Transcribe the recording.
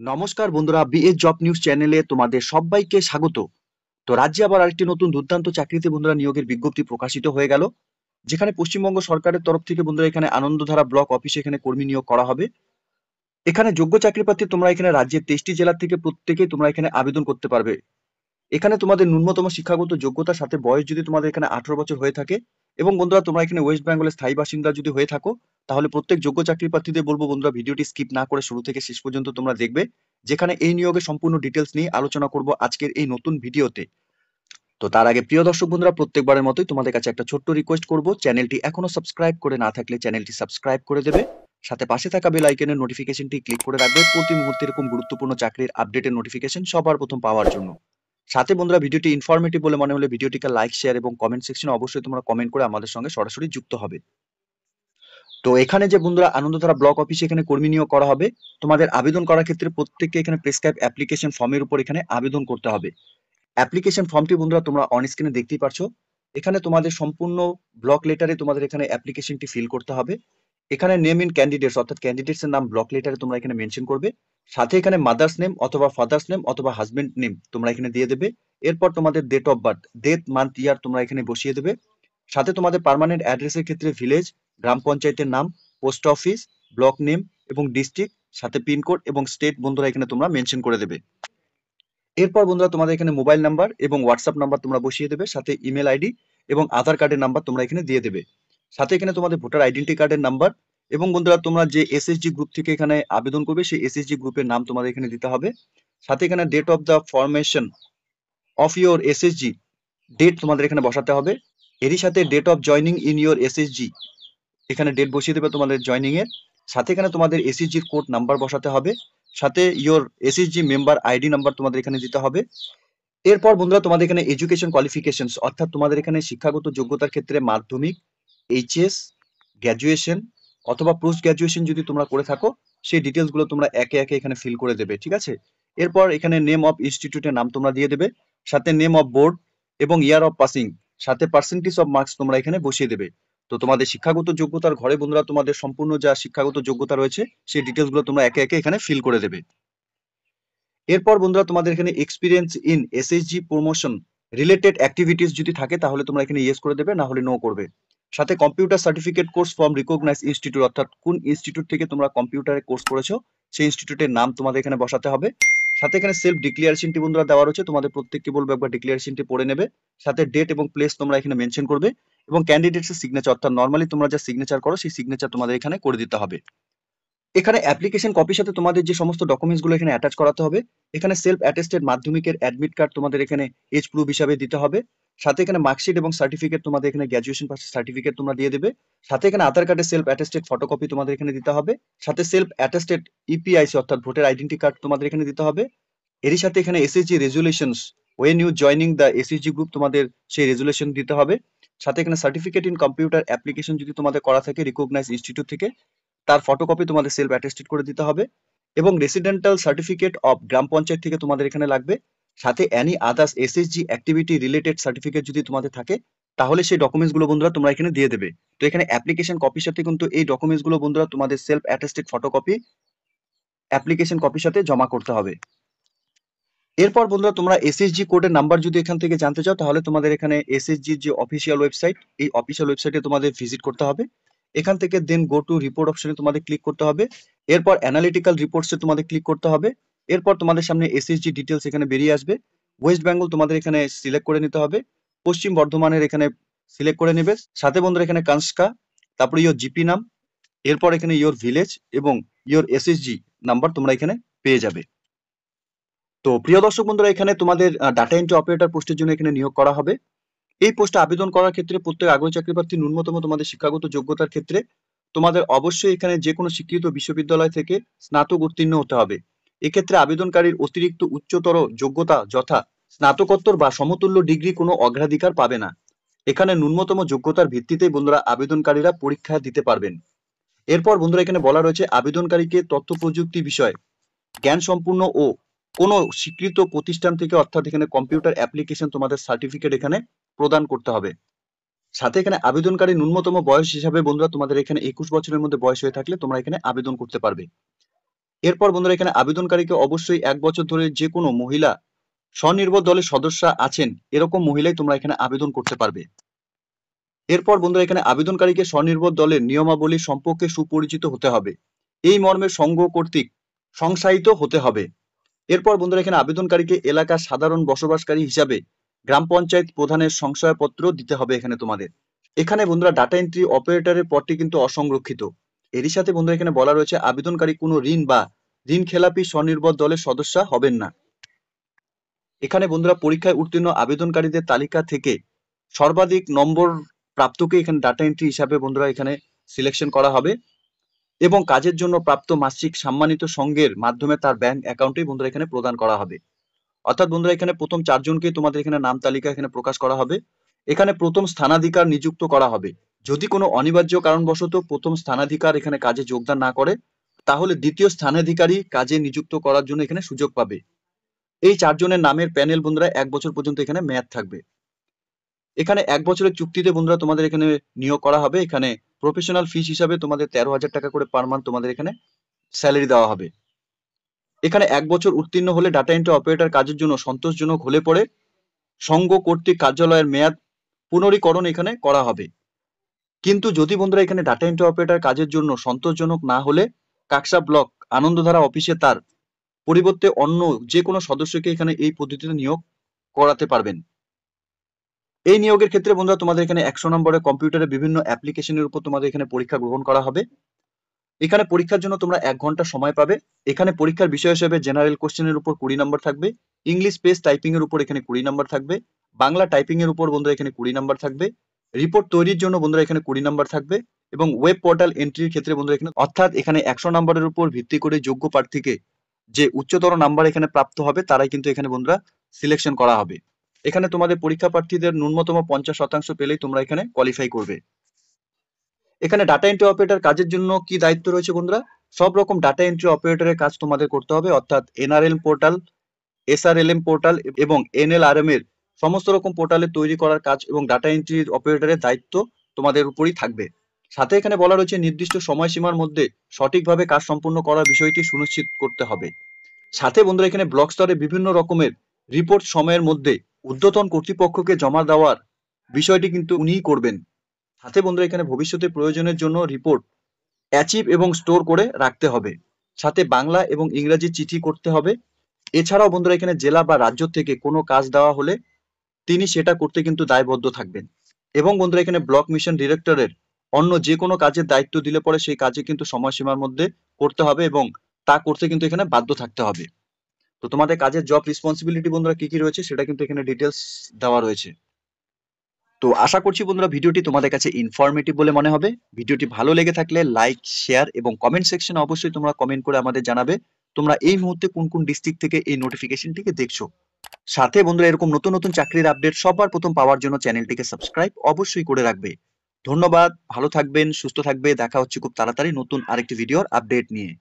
নমস্কার বন্ধুরা, BS job news চ্যানেলে তোমাদের সবাইকে স্বাগত। তো রাজ্যে আবার আরেকটি নতুন দুর্দান্ত চাকরিতে বন্ধুরা নিয়োগের বিজ্ঞপ্তি প্রকাশিত হয়ে গেল, যেখানে পশ্চিমবঙ্গ সরকারের তরফ থেকে বন্ধুরা এখানে আনন্দধারা ব্লক অফিসে এখানে কর্মী নিয়োগ করা হবে। এখানে যোগ্য চাকরি প্রার্থী তোমরা এখানে রাজ্যের 23টি জেলা থেকে প্রত্যেকেই তোমরা এখানে আবেদন করতে পারবে। এখানে তোমাদের ন্যূনতম শিক্ষাগত যোগ্যতার সাথে বয়স যদি তোমাদের এখানে 18 বছর হয়ে থাকে এবং বন্ধুরা তোমরা এখানে ওয়েস্ট বেঙ্গলের স্থায়ী বাসিন্দা যদি হয়ে থাকো, তাহলে প্রত্যেক যোগ্য চাকরি প্রার্থীদের বলবো বন্ধুরা ভিডিওটি স্কিপ না করে শুরু থেকে শেষ পর্যন্ত তোমরা দেখবে, যেখানে এই নিয়োগের সম্পূর্ণ ডিটেলস নিয়ে আলোচনা করব আজকের এই নতুন ভিডিওতে। তো তার আগে প্রিয় দর্শক বন্ধুরা, প্রত্যেকবারের মতোই তোমাদের কাছে একটা ছোট্ট রিকোয়েস্ট করব, চ্যানেলটি এখনো সাবস্ক্রাইব করে না থাকলে চ্যানেলটি সাবস্ক্রাইব করে দেবে, সাথে পাশে থাকা বেল আইকনের নোটিফিকেশনটি ক্লিক করে রাখবে প্রতি মুহূর্তে এরকম গুরুত্বপূর্ণ চাকরির আপডেটের নোটিফিকেশন সবার প্রথম পাওয়ার জন্য। সাথে বন্ধুরা ভিডিওটি ইনফরমেটিভ বলে মনে হলে ভিডিওটিকে লাইক, শেয়ার এবং কমেন্ট সেকশনে অবশ্যই তোমরা কমেন্ট করে আমাদের সঙ্গে সরাসরি যুক্ত হবে। তো এখানে যে বন্ধুরা আনন্দধারা ব্লক অফিসে এখানে কর্মী নিয়োগ করা হবে, তোমাদের আবেদন করার ক্ষেত্রে প্রত্যেককে এখানে প্রেসক্রাইব অ্যাপ্লিকেশন ফর্মের উপর এখানে আবেদন করতে হবে। অ্যাপ্লিকেশন ফর্মটি বন্ধুরা তোমরা অন স্ক্রিনে দেখতেই পারছো। এখানে তোমাদের সম্পূর্ণ ব্লক লেটারে তোমাদের এখানে অ্যাপ্লিকেশনটি ফিল করতে হবে। এখানে নেম ইন ক্যান্ডিডেটস অর্থাৎ ক্যান্ডিডেটস এর নাম ব্লক লেটারে তোমরা এখানে মেনশন করবে। সাথে এখানে মাদার্স নেম অথবা ফাদার্স নেম অথবা হাজবেন্ড নেম তোমরা এখানে দিয়ে দেবে। এরপর তোমাদের date of birth, date, month, year তোমরা এখানে বসিয়ে দেবে। সাথে তোমাদের পার্মানেন্ট অ্যাড্রেসের ক্ষেত্রে ভিলেজ, গ্রাম পঞ্চায়েতের নাম, পোস্ট অফিস, ব্লক নেম এবং ডিস্ট্রিক্ট, সাথে পিনকোড এবং স্টেট বন্ধুরা এখানে তোমরা মেনশন করে দেবে। এরপর বন্ধুরা তোমাদের এখানে মোবাইল নাম্বার এবং হোয়াটসঅ্যাপ নাম্বার তোমরা বসিয়ে দেবে, সাথে ইমেল আইডি এবং আধার কার্ডের নাম্বার তোমরা এখানে দিয়ে দেবে। সাথে এখানে তোমাদের ভোটার আইডেন্টি কার্ডের নাম্বার এবং বন্ধুরা তোমরা যে এসএসজি গ্রুপ থেকে এখানে আবেদন করবে সেই এসএসজি গ্রুপের নাম তোমাদের এখানে দিতে হবে। সাথে এখানে date of the formation of your SSG date তোমাদের এখানে বসাতে হবে। এরই সাথে date of joining in your SSG এখানে ডেট বসিয়ে দেবে তোমাদের জয়নিং এর। সাথে এখানে তোমাদের এসএসজির কোড নাম্বার বসাতে হবে। সাথে your SSG member ID number তোমাদের এখানে দিতে হবে। এরপর বন্ধুরা তোমাদের এখানে এডুকেশন কোয়ালিফিকেশনস অর্থাৎ তোমাদের এখানে শিক্ষাগত যোগ্যতার ক্ষেত্রে মাধ্যমিক, এইচএস, গ্র্যাজুয়েশন অথবা পোস্ট গ্র্যাজুয়েশন যদি তোমরা করে থাকো সেই ডিটেলস গুলো তোমরা একে একে এখানে ফিল করে দেবে, ঠিক আছে। এরপর এখানে নেম অফ ইনস্টিটিউটের নাম তোমরা দিয়ে দেবে, সাথে নেম অফ বোর্ড এবং ইয়ার অফ পাসিং, সাথে পার্সেন্টেজ অফ মার্কস তোমরা এখানে বসিয়ে দেবে। তো তোমাদের শিক্ষাগত যোগ্যতার ঘরে বন্ধুরা তোমাদের সম্পূর্ণ যা শিক্ষাগত যোগ্যতা রয়েছে সেই ডিটেলস গুলো তোমরা একে একে এখানে ফিল করে দেবে। এরপর বন্ধুরা তোমাদের এখানে experience in SSG promotion related activities যদি থাকে তাহলে তোমরা এখানে ইয়েস করে দেবে, না হলে নো করবে। সাথে computer certificate course from recognise institute অর্থাৎ কোন ইনস্টিটিউট থেকে তোমরা কম্পিউটারে কোর্স করেছো সেই ইনস্টিটিউটের নাম তোমাদের এখানে বসাতে হবে। সাথে এখানে সেলফ ডিক্লিয়ারেশনটি বন্ধুরা দেওয়া রয়েছে, তোমাদের প্রত্যেককে বলবো একবার ডিক্লিয়ারেশনটি পড়ে নেবে। সাথে ডেট এবং প্লেস তোমরা এখানে মেনশন করবে এবং ক্যান্ডিডেটসের সিগনেচার অর্থাৎ নর্মালি তোমরা যা সিগনেচার করো সেই সিগনেচার তোমাদের এখানে করে দিতে হবে। এখানে অ্যাপ্লিকেশন কপির সাথে তোমাদের যে সমস্ত ডকুমেন্টস গুলো এখানে অ্যাটাচ করাতে হবে, এখানে সেলফ অ্যাটেস্টেড মাধ্যমিকের অ্যাডমিট কার্ড তোমাদের এখানে এজ প্রুফ হিসাবে দিতে হবে। সাথে এখানে মার্কশিট এবং সার্টিফিকেট তোমাদের এখানে গ্র্যাজুয়েশন পাসের সার্টিফিকেট তোমরা দিয়ে দেবে। সাথে এখানে আধার কার্ডের সেলফ অ্যাটেস্টেড ফটোকপি তোমাদের এখানে দিতে হবে। সাথে সেলফ অ্যাটেস্টেড ইপিআইসি অর্থাৎ ভোটার আইডেন্টি কার্ড তোমাদের এখানে দিতে হবে। এরই সাথে এখানে SSG resolutions when you joining the SSG group তোমাদের সেই রেজুলেশন দিতে হবে। সাথে এখানে সার্টিফিকেট ইন কম্পিউটার অ্যাপ্লিকেশন যদি তোমাদের করা থাকে রিকগনাইজ ইনস্টিটিউট থেকে তার ফটোকপি তোমাদের সেলফ অ্যাটেস্টেড করে দিতে হবে এবং রেসিডেন্টাল সার্টিফিকেট অফ গ্রাম পঞ্চায়েত থেকে তোমাদের এখানে লাগবে। সাথে any others SSG activity related certificate যদি তোমাদের থাকে তাহলে সেই ডকুমেন্টস গুলো বন্ধুরা তোমরা এখানে দিয়ে দেবে। তো এখানে অ্যাপ্লিকেশন কপির সাথে কিন্তু এই ডকুমেন্টস গুলো বন্ধুরা তোমাদের সেলফ অ্যাটেস্টেড ফটোকপি অ্যাপ্লিকেশন কপির সাথে জমা করতে হবে। এরপর বন্ধুরা তোমরা এসএসজি কোডের নাম্বার যদি এখান থেকে জানতে চাও তাহলে তোমাদের এখানে এসএসজির যে অফিসিয়াল ওয়েবসাইট এই অফিসিয়াল ওয়েবসাইটে তোমাদের ভিজিট করতে হবে। এখান থেকে দেন গো টু রিপোর্ট অপশনে তোমাদের ক্লিক করতে হবে। এরপর অ্যানালিটিক্যাল রিপোর্টসে তোমাদের ক্লিক করতে হবে। এরপর তোমাদের সামনে এসএসজি ডিটেলস এখানে বেরিয়ে আসবে। ওয়েস্ট বেঙ্গল তোমাদের এখানে সিলেক্ট করে নিতে হবে, পশ্চিম বর্ধমানের এখানে সিলেক্ট করে নেবে। সাথে বন্ধুরা এখানে কানস্কা, তারপরে ইয়োর জিপি নাম, এরপর এখানে ইয়োর ভিলেজ এবং ইয়োর এসএসজি নাম্বার তোমরা এখানে পেয়ে যাবে। তো প্রিয় দর্শক বন্ধুরা, এখানে তোমাদের ডাটা এন্ট্রি অপারেটর পোস্টের জন্য এখানে নিয়োগ করা হবে। এই পোস্টে আবেদন করার ক্ষেত্রে প্রত্যেক আগ্রহী চাকরি প্রার্থী ন্যূনতম তোমাদের শিক্ষাগত যোগ্যতার ক্ষেত্রে তোমাদের অবশ্যই এখানে যে কোনো স্বীকৃত বিশ্ববিদ্যালয় থেকে স্নাতক উত্তীর্ণ হতে হবে। এক্ষেত্রে আবেদনকারীর অতিরিক্ত উচ্চতর যোগ্যতা যথা স্নাতকোত্তর বা সমতুল্য ডিগ্রি কোনো অগ্রাধিকার পাবে না। এখানে ন্যূনতম যোগ্যতার ভিত্তিতেই বন্ধুরা আবেদনকারীরা পরীক্ষা দিতে পারবেন। এরপর বন্ধুরা এখানে বলা রয়েছে আবেদনকারীকে তথ্য প্রযুক্তি বিষয় জ্ঞান সম্পূর্ণ ও কোনো স্বীকৃত প্রতিষ্ঠান থেকে অর্থাৎ এখানে কম্পিউটার অ্যাপ্লিকেশন তোমাদের সার্টিফিকেট এখানে প্রদান করতে হবে। সাথে এখানে আবেদনকারী ন্যূনতম বয়স হিসাবে বন্ধুরা তোমাদের এখানে 21 বছরের মধ্যে বয়স হয়ে থাকলে তোমরা এখানে আবেদন করতে পারবে। এরপর বন্ধুরা এখানে আবেদনকারীকে অবশ্যই 1 বছর ধরে যে কোনো মহিলা স্বনির্ভর দলের সদস্য আছেন এরকম মহিলাই তোমরা এখানে আবেদন করতে পারবে। এরপর বন্ধুরা এখানে আবেদনকারীকে স্বনির্ভর দলের নিয়মাবলী সম্পর্কে সুপরিচিত হতে হবে, এই মর্মে সংঘ কর্তৃক সংশায়িত হতে হবে। এরপর বন্ধুরা এখানে আবেদনকারীকে এলাকার সাধারণ বসবাসকারী হিসাবে গ্রাম পঞ্চায়েত প্রধানের সংশয়পত্র দিতে হবে এখানে তোমাদের। এখানে বন্ধুরা ডাটা এন্ট্রি অপারেটরের পদটি কিন্তু অসংরক্ষিত। এরই সাথে বন্ধুরা এখানে বলা রয়েছে আবেদনকারী কোনো ঋণ বা ঋণ খেলাপি স্বনির্ভর দলের সদস্য হবেন না। এখানে বন্ধুরা পরীক্ষায় উত্তীর্ণ আবেদনকারীদের তালিকা থেকে সর্বাধিক নম্বর প্রাপ্তকে এখানে ডাটা এন্ট্রি হিসাবে বন্ধুরা এখানে সিলেকশন করা হবে এবং কাজের জন্য প্রাপ্ত মাসিক সম্মানিত সঙ্গের মাধ্যমে তার ব্যাংক অ্যাকাউন্টে বন্ধুরা এখানে প্রদান করা হবে। অর্থাৎ বন্ধুরা এখানে প্রথম 4 জনকে তোমাদের এখানে নাম তালিকা এখানে প্রকাশ করা হবে। এখানে প্রথম স্থানাধিকার নিযুক্ত করা হবে। যদি কোনো অনিবার্য কারণবশত প্রথম স্থানাধিকার এখানে কাজে যোগদান না করে তাহলে দ্বিতীয় স্থানাধিকারী কাজে নিযুক্ত করার জন্য এখানে সুযোগ পাবে। এই 4 জনের নামের প্যানেল বন্ধুরা 1 বছর পর্যন্ত এখানে মেয়াদ থাকবে। এখানে 1 বছরের চুক্তিতে বন্ধুরা তোমাদের এখানে নিয়োগ করা হবে। এখানে প্রফেশনাল ফিস হিসাবে তোমাদের 13,000 টাকা করে পার মান্থ তোমাদের এখানে স্যালারি দেওয়া হবে। এখানে 1 বছর উত্তীর্ণ হলে ডাটা এন্ট্রি অপারেটর কাজের জন্য সন্তোষজনক হলে পরে সংঘ কর্তৃক কার্যালয়ের মেয়াদ পুনরীকরণ এখানে করা হবে। কিন্তু যদি বন্ধুরা এখানে ডাটা এন্ট্রি অপারেটর কাজের জন্য সন্তোষজনক না হলে কাকসা ব্লক আনন্দধারা অফিসে তার পরিবর্তে অন্য যে কোনো সদস্যকে এখানে এই পদ্ধতিতে নিয়োগ করাতে পারবেন। এই নিয়োগের ক্ষেত্রে বন্ধুরা তোমাদের এখানে 100 নম্বরের কম্পিউটারে বিভিন্ন অ্যাপ্লিকেশনের উপর তোমাদের এখানে পরীক্ষা গ্রহণ করা হবে। এখানে পরীক্ষার জন্য তোমরা 1 ঘন্টা সময় পাবে। এখানে পরীক্ষার বিষয় হিসেবে জেনারেল কোশ্চেনের উপর 20 নম্বর থাকবে, ইংলিশ পেজ টাইপিং এর উপর এখানে 20 নম্বর থাকবে, বাংলা টাইপিং এর উপর বন্ধুরা এখানে 20 নম্বর থাকবে, রিপোর্ট তৈরির জন্য বন্ধুরা এখানে 20 নম্বর থাকবে এবং ওয়েব পোর্টাল এন্ট্রির ক্ষেত্রে বন্ধুরা এখানে অর্থাৎ এখানে 100 নম্বরের উপর ভিত্তি করে যোগ্য প্রার্থীকে যে উচ্চতর নাম্বার এখানে প্রাপ্ত হবে তারাই কিন্তু এখানে বন্ধুরা সিলেকশন করা হবে। এখানে তোমাদের পরীক্ষা প্রার্থীদের ন্যূনতম 50% পেলেই তোমরা এখানে কোয়ালিফাই করবে। এখানে ডাটা এন্ট্রি অপারেটর কাজের জন্য কি দায়িত্ব রয়েছে বন্ধুরা? সব রকম ডাটা এন্ট্রি অপারেটরের কাজ তোমাদের করতে হবে, অর্থাৎ এনআরএল পোর্টাল, এসআরএলএম পোর্টাল এবং এনএলআরএম এর সমস্ত রকম পোর্টালে তৈরি করার কাজ এবং ডাটা এন্ট্রি অপারেটরের দায়িত্ব তোমাদের উপরই থাকবে। সাথে এখানে বলা রয়েছে নির্দিষ্ট সময়সীমার মধ্যে সঠিকভাবে কাজ সম্পূর্ণ করার বিষয়টি সুনিশ্চিত করতে হবে। সাথে বন্ধুরা এখানে ব্লক স্তরে বিভিন্ন রকমের রিপোর্ট সময়ের মধ্যে ঊর্ধ্বতন কর্তৃপক্ষকে জমা দেওয়ার বিষয়টি কিন্তু উনিই করবেন। সাথে বন্ধুরা এখানে ভবিষ্যতে প্রয়োজনের জন্য রিপোর্ট অ্যাচিভ এবং স্টোর করে রাখতে হবে। সাথে বাংলা এবং ইংরেজি চিঠি করতে হবে। এছাড়াও বন্ধুরা এখানে জেলা বা রাজ্য থেকে কোনো কাজ দেওয়া হলে তিনি সেটা করতে কিন্তু দায়বদ্ধ থাকবেন। এবং বন্ধুরা এখানে ব্লক মিশন ডিরেক্টরের অন্য যে কোনো কাজের দায়িত্ব দিলে পরে সেই কাজে কিন্তু সময়সীমার মধ্যে করতে হবে এবং তা করতে কিন্তু এখানে বাধ্য থাকতে হবে। তো তোমাদের কাজের জব রেসপন্সিবিলিটি বন্ধুরা কি কি রয়েছে সেটা কিন্তু এখানে ডিটেলস দেওয়া রয়েছে। তো আশা করছি বন্ধুরা ভিডিওটি তোমাদের কাছে ইনফরমেটিভ বলে মনে হবে। ভিডিওটি ভালো লেগে থাকলে লাইক, শেয়ার এবং কমেন্ট সেকশনে অবশ্যই তোমরা কমেন্ট করে আমাদের জানাবে তোমরা এই মুহূর্তে কোন কোন ডিস্ট্রিক্ট থেকে এই নোটিফিকেশনটিকে দেখছো। সাথে বন্ধুরা এরকম নতুন নতুন চাকরির আপডেট সবার প্রথম পাওয়ার জন্য চ্যানেলটিকে সাবস্ক্রাইব অবশ্যই করে রাখবে। ধন্যবাদ, ভালো থাকবেন, সুস্থ থাকবে। দেখা হচ্ছে খুব তাড়াতাড়ি নতুন আরেকটি ভিডিওর আপডেট নিয়ে।